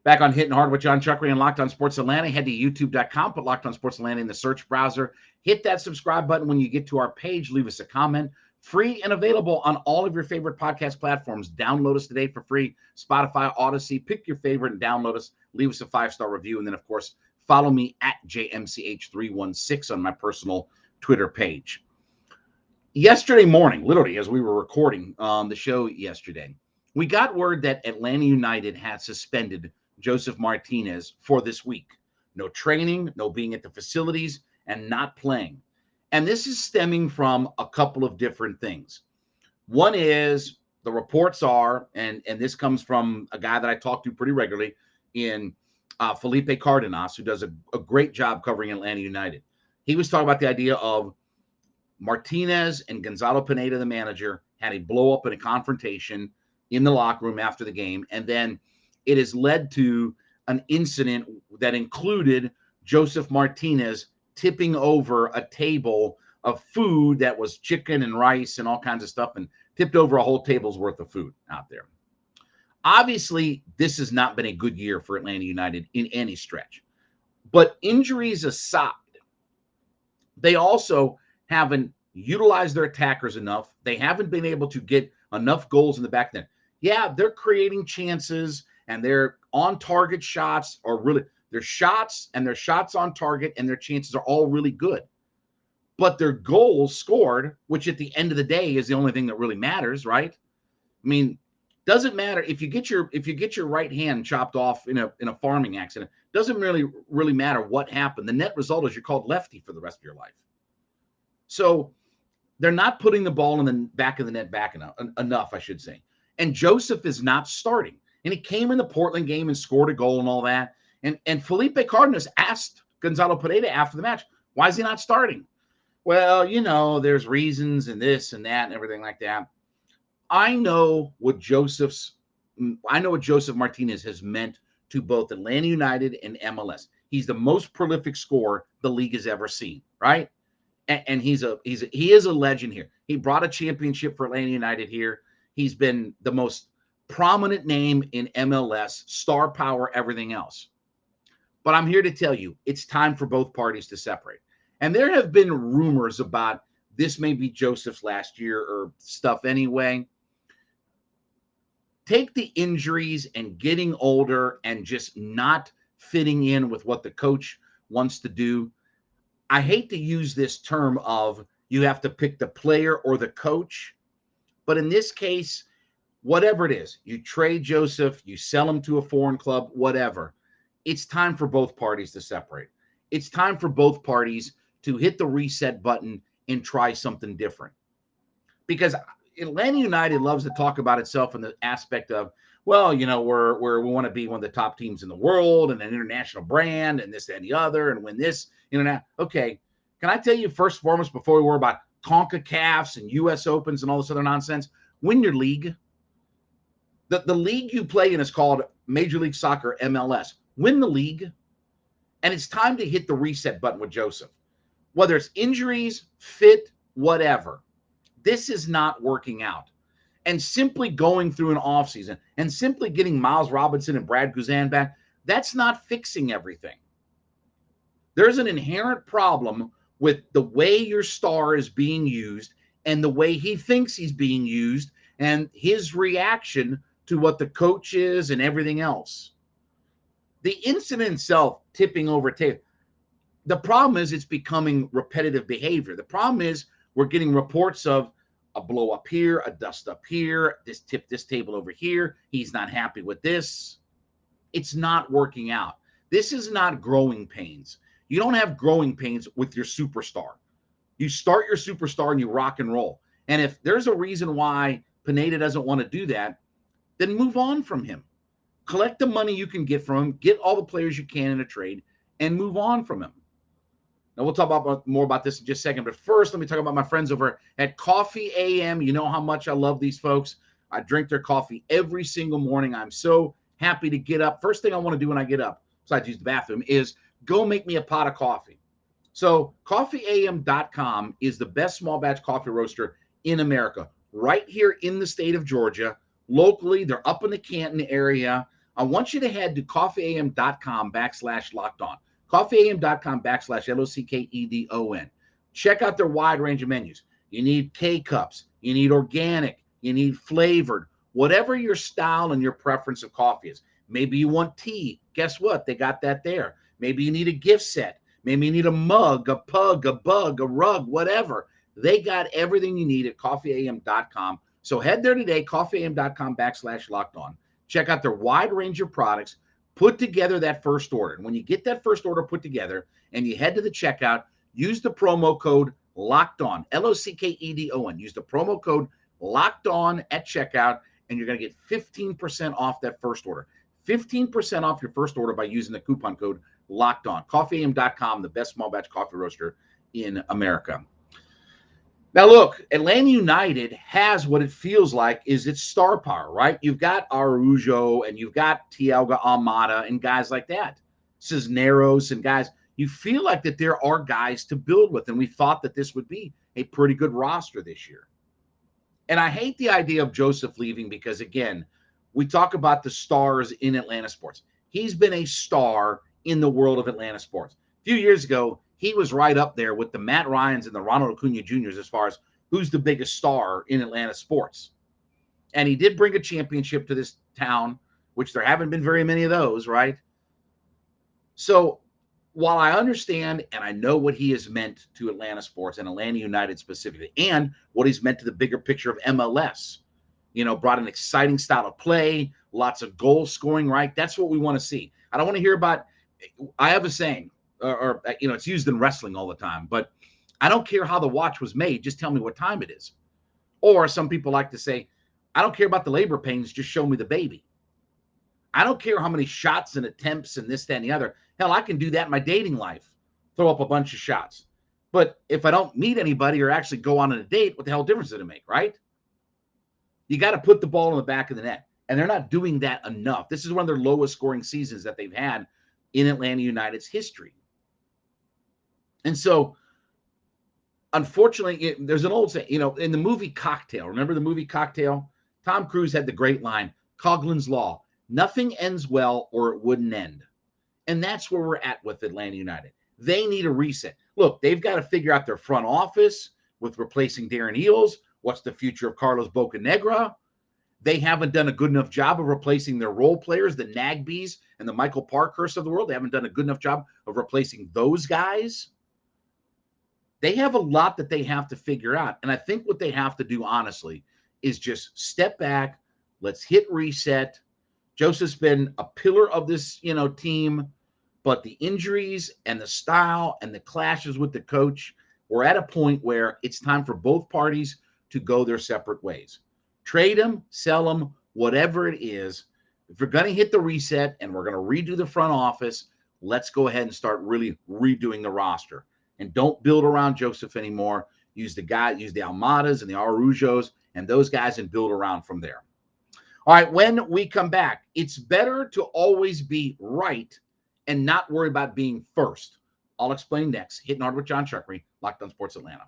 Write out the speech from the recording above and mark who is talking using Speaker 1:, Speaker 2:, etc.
Speaker 1: Back on Hittin Hard with Jon Chuckery and Locked On Sports Atlanta. Head to youtube.com, put Locked On Sports Atlanta in the search browser. Hit that subscribe button when you get to our page. Leave us a comment. Free and available on all of your favorite podcast platforms. Download us today for free. Spotify, Odyssey. Pick your favorite and download us. Leave us a 5-star review. And then, of course, follow me at JMCH316 on my personal Twitter page. Yesterday morning, literally as we were recording the show yesterday, we got word that Atlanta United had suspended Josef Martinez for this week. No training, no being at the facilities, and not playing. And this is stemming from a couple of different things. One is the reports are, and this comes from a guy that I talk to pretty regularly in Felipe Cardenas, who does a great job covering Atlanta United. He was talking about the idea of Martinez and Gonzalo Pineda, the manager, had a blow up and a confrontation in the locker room after the game. And then it has led to an incident that included Josef Martinez tipping over a table of food that was chicken and rice and all kinds of stuff, and tipped over a whole table's worth of food out there. Obviously, this has not been a good year for Atlanta United in any stretch. But injuries aside, they also haven't utilized their attackers enough. They haven't been able to get enough goals in the back net. Yeah, they're creating chances, and their on-target shots are really – their shots and their shots on target and their chances are all really good. But their goals scored, which at the end of the day is the only thing that really matters, right? I mean, doesn't matter if you get your right hand chopped off in a farming accident. Doesn't really matter what happened. The net result is you're called lefty for the rest of your life. So they're not putting the ball in the back of the net enough, I should say. And Josef is not starting. And he came in the Portland game and scored a goal and all that. And Felipe Cardenas asked Gonzalo Pineda after the match, why is he not starting? Well, there's reasons and this and that and everything like that. I know what Josef Martinez has meant to both Atlanta United and MLS. He's the most prolific scorer the league has ever seen, right? And he is a legend here. He brought a championship for Atlanta United here. He's been the most prominent name in MLS, star power, everything else. But I'm here to tell you, it's time for both parties to separate. And there have been rumors about this may be Josef's last year or stuff anyway. Take the injuries and getting older and just not fitting in with what the coach wants to do. I hate to use this term of you have to pick the player or the coach. But in this case, whatever it is, you trade Josef, you sell him to a foreign club, whatever. It's time for both parties to separate. It's time for both parties to hit the reset button and try something different. Because Atlanta United loves to talk about itself in the aspect of, well, we want to be one of the top teams in the world and an international brand and this, that, and the other, and win this, Okay, can I tell you first and foremost, before we worry about CONCACAFs and U.S. Opens and all this other nonsense, win your league. The league you play in is called Major League Soccer, MLS. Win the league, and it's time to hit the reset button with Josef. Whether it's injuries, fit, whatever. This is not working out. And simply going through an offseason and simply getting Miles Robinson and Brad Guzan back, that's not fixing everything. There's an inherent problem with the way your star is being used and the way he thinks he's being used and his reaction to what the coach is and everything else. The incident itself, tipping over table, the problem is it's becoming repetitive behavior. The problem is we're getting reports of a blow up here, a dust up here, this table over here. He's not happy with this. It's not working out. This is not growing pains. You don't have growing pains with your superstar. You start your superstar and you rock and roll. And if there's a reason why Pineda doesn't want to do that, then move on from him. Collect the money you can get from him, get all the players you can in a trade, and move on from him. Now, we'll talk more about this in just a second. But first, let me talk about my friends over at Coffee AM. You know how much I love these folks. I drink their coffee every single morning. I'm so happy to get up. First thing I want to do when I get up, besides use the bathroom, is go make me a pot of coffee. So coffeeam.com is the best small batch coffee roaster in America. Right here in the state of Georgia. Locally, they're up in the Canton area. I want you to head to coffeeam.com/lockedon. Coffeeam.com/LOCKEDON. Check out their wide range of menus. You need K-cups, you need organic, you need flavored, whatever your style and your preference of coffee is. Maybe you want tea. Guess what? They got that there. Maybe you need a gift set. Maybe you need a mug, a pug, a bug, a rug, whatever. They got everything you need at coffeeam.com. So head there today, coffeeam.com/lockedon. Check out their wide range of products. Put together that first order. And when you get that first order put together and you head to the checkout, use the promo code LOCKEDON, LOCKEDON. Use the promo code LOCKEDON at checkout, and you're going to get 15% off that first order. 15% off your first order by using the coupon code LOCKEDON. Coffeeam.com, the best small batch coffee roaster in America. Now, look, Atlanta United has what it feels like is its star power, right? You've got Araujo and you've got Thiago Almada and guys like that, Cisneros and guys. You feel like that there are guys to build with, and we thought that this would be a pretty good roster this year. And I hate the idea of Josef leaving because, again, we talk about the stars in Atlanta sports. He's been a star in the world of Atlanta sports. A few years ago, he was right up there with the Matt Ryans and the Ronald Acuna Jr.'s as far as who's the biggest star in Atlanta sports. And he did bring a championship to this town, which there haven't been very many of those, right? So while I understand and I know what he has meant to Atlanta sports and Atlanta United specifically, and what he's meant to the bigger picture of MLS, brought an exciting style of play, lots of goal scoring, right? That's what we want to see. I don't want to hear about, I have a saying, or it's used in wrestling all the time, but I don't care how the watch was made. Just tell me what time it is. Or some people like to say, I don't care about the labor pains. Just show me the baby. I don't care how many shots and attempts and this, that, and the other. Hell, I can do that in my dating life. Throw up a bunch of shots. But if I don't meet anybody or actually go on a date, what the hell difference does it make, right? You got to put the ball in the back of the net. And they're not doing that enough. This is one of their lowest scoring seasons that they've had in Atlanta United's history. And so, unfortunately, there's an old saying, in the movie Cocktail. Remember the movie Cocktail? Tom Cruise had the great line, Coughlin's Law. Nothing ends well or it wouldn't end. And that's where we're at with Atlanta United. They need a reset. Look, they've got to figure out their front office with replacing Darren Eales. What's the future of Carlos Bocanegra? They haven't done a good enough job of replacing their role players, the Nagbys and the Michael Parkhurst of the world. They haven't done a good enough job of replacing those guys. They have a lot that they have to figure out. And I think what they have to do, honestly, is just step back. Let's hit reset. Josef's been a pillar of this, team, but the injuries and the style and the clashes with the coach, we're at a point where it's time for both parties to go their separate ways. Trade him, sell him, whatever it is. If we're going to hit the reset and we're going to redo the front office, let's go ahead and start really redoing the roster. And don't build around Josef anymore. Use the Almadas and the Araujos and those guys and build around from there. All right, when we come back, it's better to always be right and not worry about being first. I'll explain next. Hittin' Hard with Jon Chuckery, Locked on Sports Atlanta.